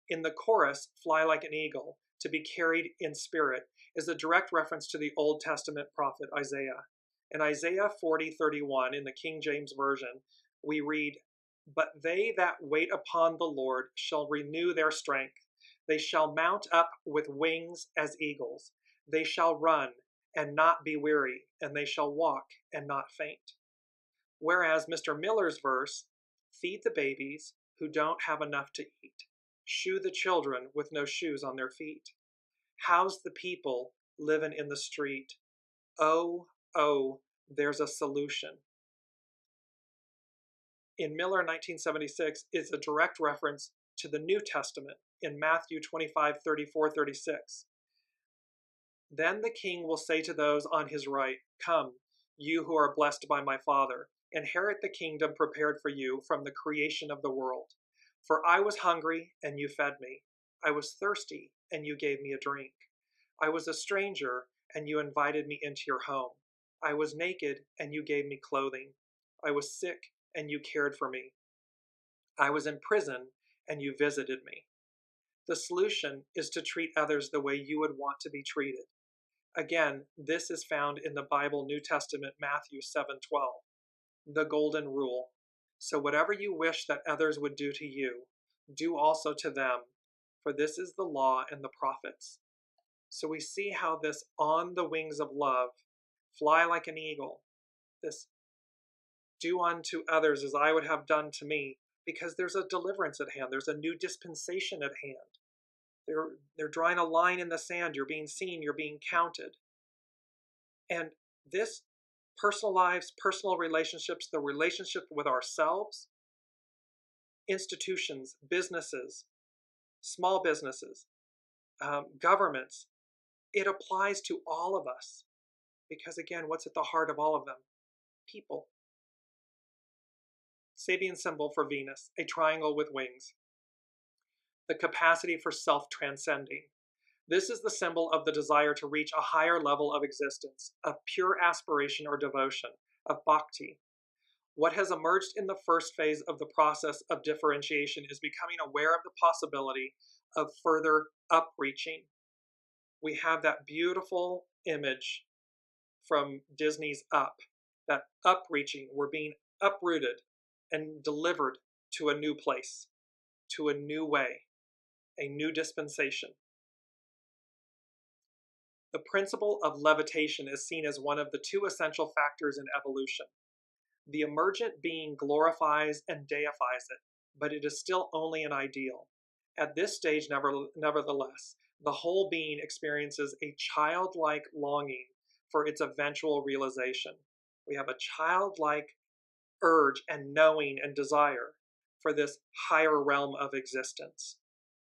In the chorus, Fly Like an Eagle, to be carried in spirit, is a direct reference to the Old Testament prophet Isaiah. In Isaiah 40:31, in the King James Version, we read, "But they that wait upon the Lord shall renew their strength. They shall mount up with wings as eagles. They shall run and not be weary, and they shall walk and not faint." Whereas Mr. Miller's verse, "Feed the babies who don't have enough to eat. Shoe the children with no shoes on their feet. House the people living in the street. Oh, oh, there's a solution." In Miller 1976 is a direct reference to the New Testament in Matthew 25:34-36. "Then the king will say to those on his right, 'Come, you who are blessed by my Father, inherit the kingdom prepared for you from the creation of the world. For I was hungry, and you fed me. I was thirsty, and you gave me a drink. I was a stranger, and you invited me into your home. I was naked, and you gave me clothing. I was sick, and you cared for me. I was in prison, and you visited me.'" The solution is to treat others the way you would want to be treated. Again, this is found in the Bible New Testament, Matthew 7:12, the golden rule. "So whatever you wish that others would do to you, do also to them, for this is the law and the prophets." So we see how this on the wings of love, fly like an eagle, this do unto others as I would have done to me, because there's a deliverance at hand. There's a new dispensation at hand. They're drawing a line in the sand. You're being seen. You're being counted. And this personal lives, personal relationships, the relationship with ourselves, institutions, businesses, small businesses, governments, it applies to all of us. Because again, what's at the heart of all of them? People. Sabian symbol for Venus, a triangle with wings. The capacity for self-transcending. This is the symbol of the desire to reach a higher level of existence, of pure aspiration or devotion, of bhakti. What has emerged in the first phase of the process of differentiation is becoming aware of the possibility of further upreaching. We have that beautiful image from Disney's Up, that upreaching. We're being uprooted and delivered to a new place, to a new way, a new dispensation. The principle of levitation is seen as one of the two essential factors in evolution. The emergent being glorifies and deifies it, but it is still only an ideal. At this stage, nevertheless, the whole being experiences a childlike longing for its eventual realization. We have a childlike urge and knowing and desire for this higher realm of existence,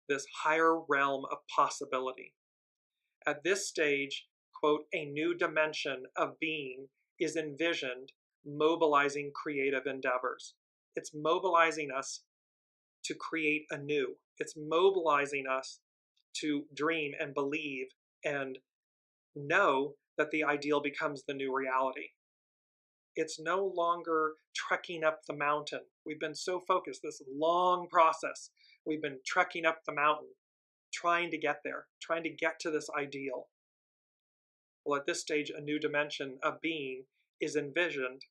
this higher realm of possibility. At this stage, quote, a new dimension of being is envisioned, mobilizing creative endeavors. It's mobilizing us to create anew. It's mobilizing us to dream and believe and know that the ideal becomes the new reality. It's no longer trekking up the mountain. We've been so focused, this long process. We've been trekking up the mountain, trying to get there, trying to get to this ideal. Well, at this stage, a new dimension of being is envisioned,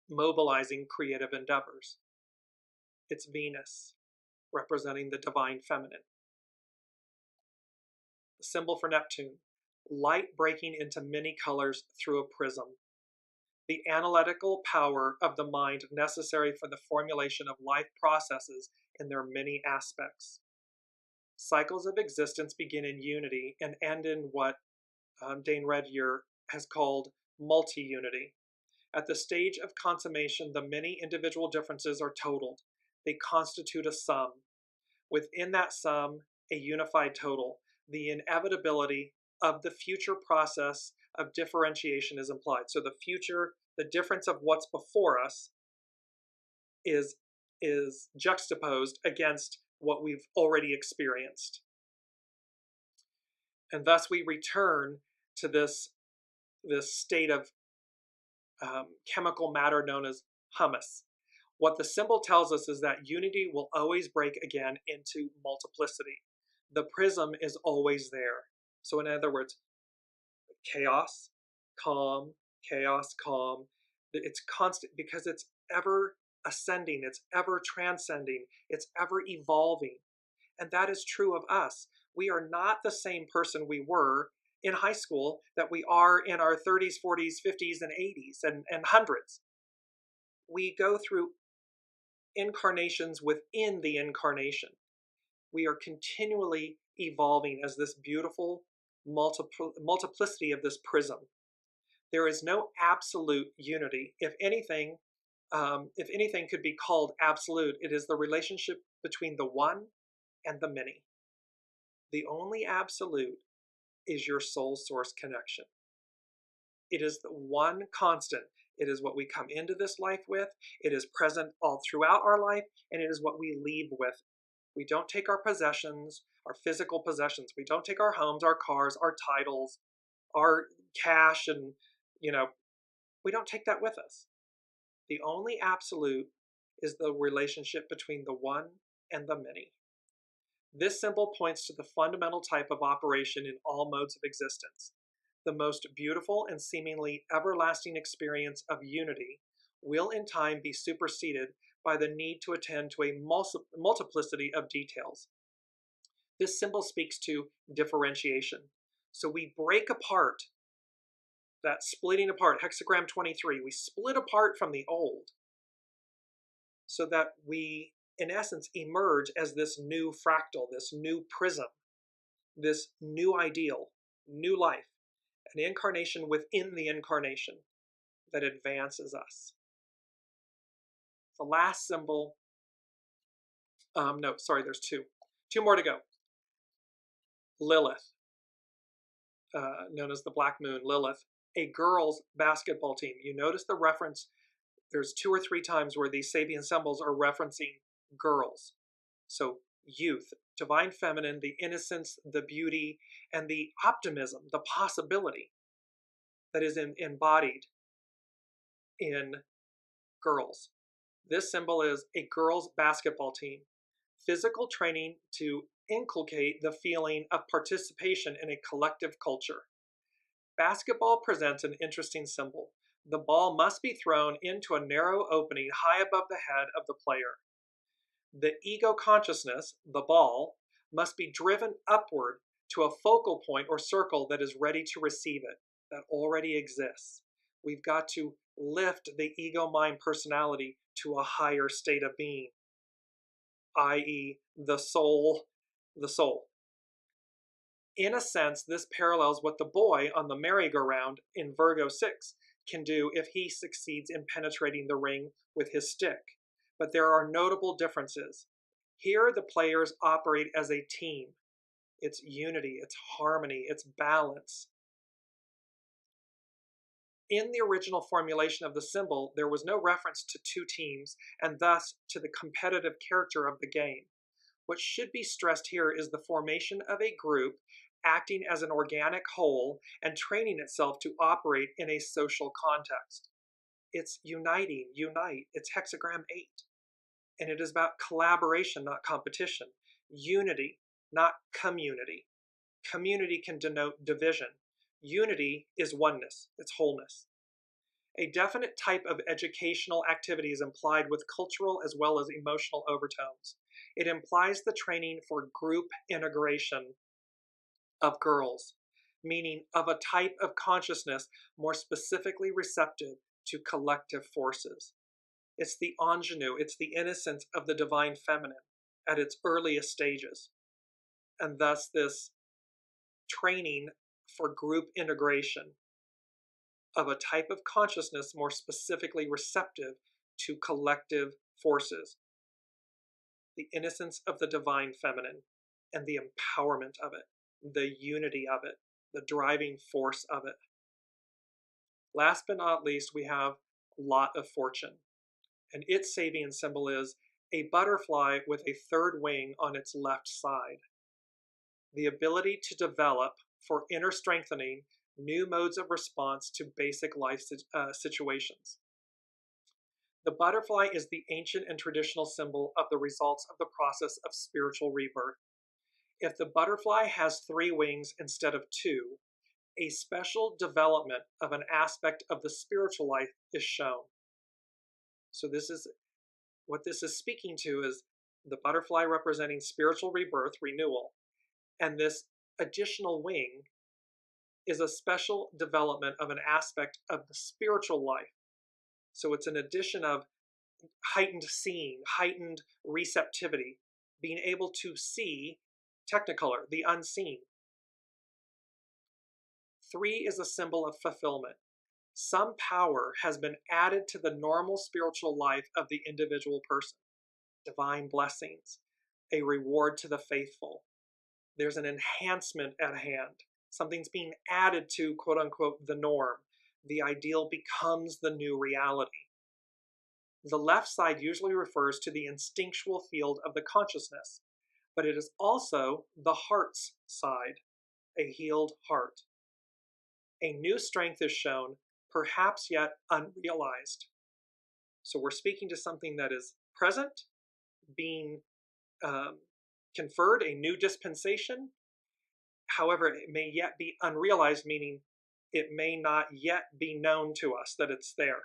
mobilizing creative endeavors. It's Venus, representing the divine feminine. The symbol for Neptune, light breaking into many colors through a prism. The analytical power of the mind necessary for the formulation of life processes in their many aspects. Cycles of existence begin in unity and end in what Dane Redier has called multi-unity. At the stage of consummation, the many individual differences are totaled. They constitute a sum. Within that sum, a unified total. The inevitability of the future process of differentiation is implied. So the future, the difference of what's before us is juxtaposed against what we've already experienced. And thus we return to this state of chemical matter known as humus. What the symbol tells us is that unity will always break again into multiplicity. The prism is always there. So in other words, chaos, calm, chaos, calm. It's constant because it's ever ascending, it's ever transcending, it's ever evolving. And that is true of us. We are not the same person we were in high school that we are in our 30s, 40s, 50s, and 80s, and hundreds. We go through incarnations within the incarnation. We are continually evolving as this beautiful multiplicity of this prism. There is no absolute unity. If anything could be called absolute, it is the relationship between the one and the many. The only absolute is your soul source connection. It is the one constant. It is what we come into this life with. It is present all throughout our life, and it is what we leave with. We don't take our possessions, our physical possessions. We don't take our homes, our cars, our titles, our cash, and, we don't take that with us. The only absolute is the relationship between the one and the many. This symbol points to the fundamental type of operation in all modes of existence. The most beautiful and seemingly everlasting experience of unity will in time be superseded by the need to attend to a multiplicity of details. This symbol speaks to differentiation. So we break apart, that splitting apart, hexagram 23, we split apart from the old so that we, in essence, emerge as this new fractal, this new prism, this new ideal, new life, an incarnation within the incarnation that advances us. The last symbol, there's two more to go. Lilith, known as the Black Moon, Lilith, a girls' basketball team. You notice the reference there's 2 or 3 times where these Sabian symbols are referencing girls. So youth, divine feminine, the innocence, the beauty, and the optimism, the possibility that is embodied in girls. This symbol is a girls' basketball team. Physical training to inculcate the feeling of participation in a collective culture. Basketball presents an interesting symbol. The ball must be thrown into a narrow opening high above the head of the player. The ego consciousness, the ball, must be driven upward to a focal point or circle that is ready to receive it, that already exists. We've got to lift the ego mind personality to a higher state of being, i.e., the soul. In a sense, this parallels what the boy on the merry-go-round in Virgo 6 can do if he succeeds in penetrating the ring with his stick. But there are notable differences. Here, the players operate as a team. It's unity, it's harmony, it's balance. In the original formulation of the symbol, there was no reference to 2 teams and thus to the competitive character of the game. What should be stressed here is the formation of a group acting as an organic whole and training itself to operate in a social context. It's uniting, unite, it's hexagram 8. And it is about collaboration, not competition. Unity, not community. Community can denote division. Unity is oneness, it's wholeness. A definite type of educational activity is implied with cultural as well as emotional overtones. It implies the training for group integration of girls, meaning of a type of consciousness more specifically receptive to collective forces. It's the ingenue, it's the innocence of the divine feminine at its earliest stages. And thus this training for group integration of a type of consciousness more specifically receptive to collective forces. The innocence of the divine feminine and the empowerment of it, the unity of it, the driving force of it. Last but not least, we have Lot of Fortune. And its Sabian symbol is a butterfly with a 3rd wing on its left side. The ability to develop, for inner strengthening, new modes of response to basic life situations. The butterfly is the ancient and traditional symbol of the results of the process of spiritual rebirth. If the butterfly has 3 wings instead of 2, a special development of an aspect of the spiritual life is shown. So what this is speaking to is the butterfly representing spiritual rebirth, renewal, and this additional wing is a special development of an aspect of the spiritual life. So it's an addition of heightened seeing, heightened receptivity, being able to see technicolor, the unseen. 3 is a symbol of fulfillment. Some power has been added to the normal spiritual life of the individual person. Divine blessings, a reward to the faithful. There's an enhancement at hand. Something's being added to, quote unquote, the norm. The ideal becomes the new reality. The left side usually refers to the instinctual field of the consciousness, but it is also the heart's side, a healed heart. A new strength is shown, perhaps yet unrealized. So we're speaking to something that is present, being conferred, a new dispensation. However, it may yet be unrealized, meaning it may not yet be known to us that it's there.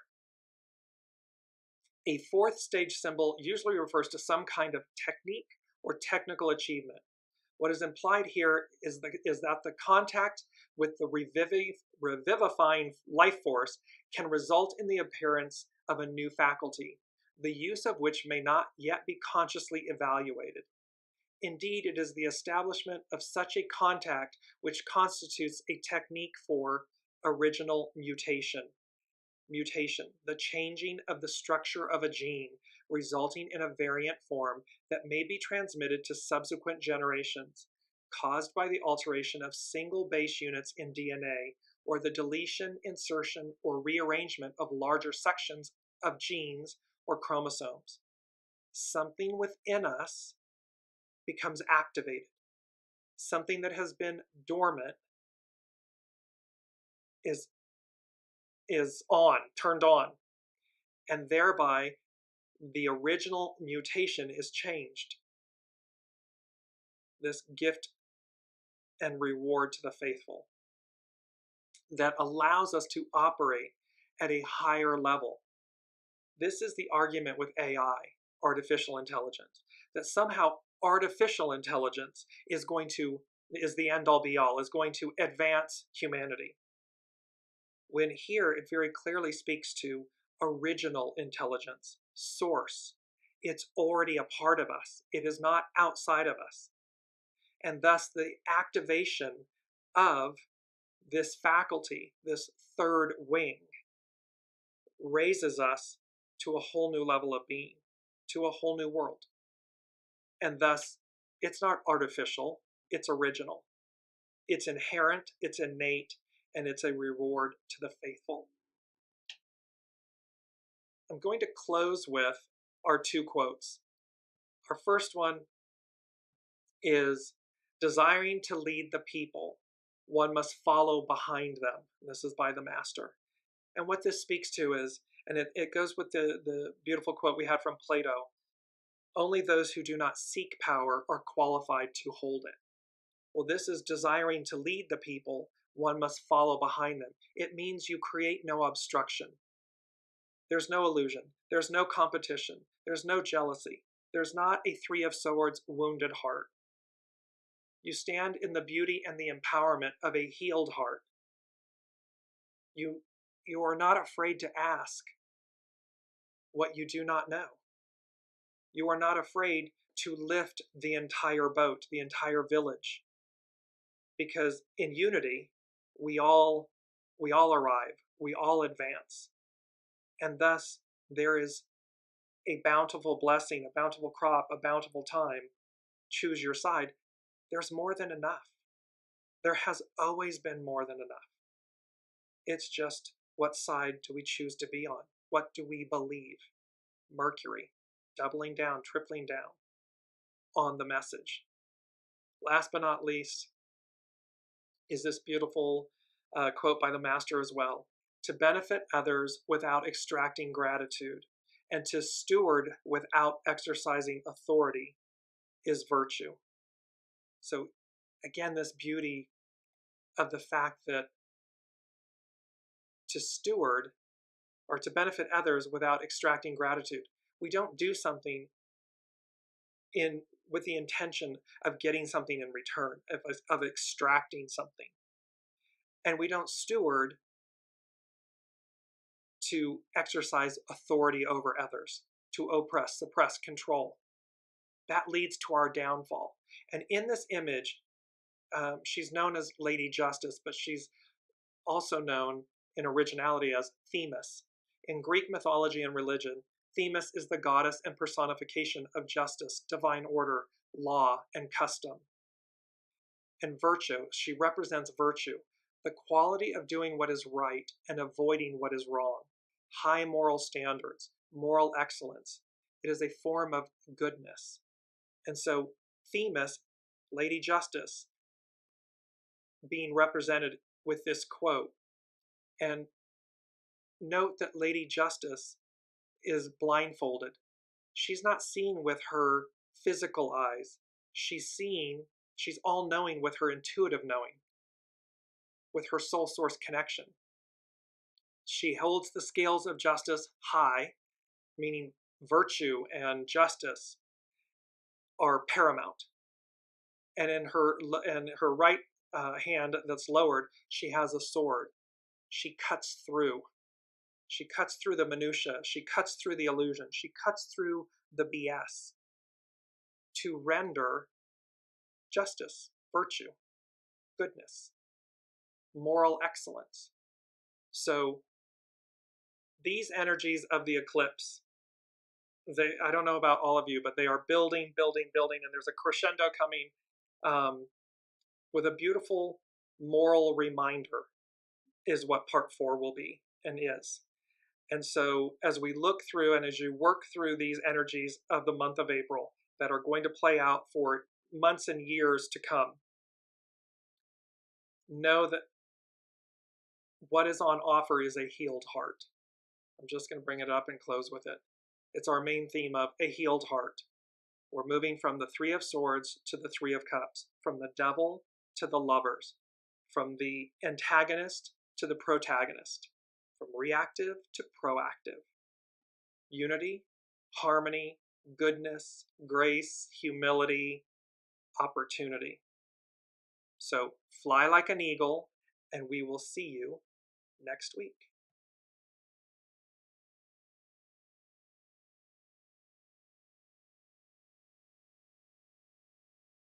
A 4th stage symbol usually refers to some kind of technique or technical achievement. What is implied here is that the contact with the revivifying life force can result in the appearance of a new faculty, the use of which may not yet be consciously evaluated. Indeed, it is the establishment of such a contact which constitutes a technique for original mutation. Mutation, the changing of the structure of a gene, resulting in a variant form that may be transmitted to subsequent generations, caused by the alteration of single base units in DNA, or the deletion, insertion, or rearrangement of larger sections of genes or chromosomes. Something within us becomes activated. Something that has been dormant is turned on, and thereby the original mutation is changed. This gift and reward to the faithful that allows us to operate at a higher level. This is the argument with AI, artificial intelligence, that somehow artificial intelligence is the end-all be-all, is going to advance humanity. When here it very clearly speaks to original intelligence, source. It's already a part of us. It is not outside of us. And thus the activation of this faculty, this third wing, raises us to a whole new level of being, to a whole new world. And thus, it's not artificial, it's original. It's inherent, it's innate, and it's a reward to the faithful. I'm going to close with our two quotes. Our first one is, desiring to lead the people, one must follow behind them. This is by the master. And what this speaks to is, and it goes with the beautiful quote we had from Plato, only those who do not seek power are qualified to hold it. Well, this is desiring to lead the people, one must follow behind them. It means you create no obstruction. There's no illusion. There's no competition. There's no jealousy. There's not a Three of Swords wounded heart. You stand in the beauty and the empowerment of a healed heart. You are not afraid to ask what you do not know. You are not afraid to lift the entire boat, the entire village. Because in unity, we all arrive, we all advance. And thus, there is a bountiful blessing, a bountiful crop, a bountiful time. Choose your side. There's more than enough. There has always been more than enough. It's just, what side do we choose to be on? What do we believe? Mercury, doubling down, tripling down on the message. Last but not least is this beautiful quote by the master as well. To benefit others without extracting gratitude, and to steward without exercising authority is virtue. So again, this beauty of the fact that to steward or to benefit others without extracting gratitude, we don't do something with the intention of getting something in return, of extracting something. And we don't steward to exercise authority over others, to oppress, suppress, control. That leads to our downfall. And in this image, she's known as Lady Justice, but she's also known in originality as Themis. In Greek mythology and religion, Themis is the goddess and personification of justice, divine order, law, and custom. And virtue, she represents virtue, the quality of doing what is right and avoiding what is wrong. High moral standards, moral excellence. It is a form of goodness. And so Themis, Lady Justice, being represented with this quote. And note that Lady Justice is blindfolded. She's not seeing with her physical eyes. She's all-knowing with her intuitive knowing, with her soul source connection. She holds the scales of justice high, meaning virtue and justice are paramount. And in her right hand that's lowered, she has a sword. She cuts through. She cuts through the minutia. She cuts through the illusion. She cuts through the BS to render justice, virtue, goodness, moral excellence. So these energies of the eclipse, I don't know about all of you, but they are building, and there's a crescendo coming with a beautiful moral reminder is what part 4 will be and is. And so as we look through and as you work through these energies of the month of April that are going to play out for months and years to come, know that what is on offer is a healed heart. I'm just going to bring it up and close with it. It's our main theme of a healed heart. We're moving from the Three of Swords to the Three of Cups, from the Devil to the Lovers, from the antagonist to the protagonist, from reactive to proactive. Unity, harmony, goodness, grace, humility, opportunity. So fly like an eagle, and we will see you next week.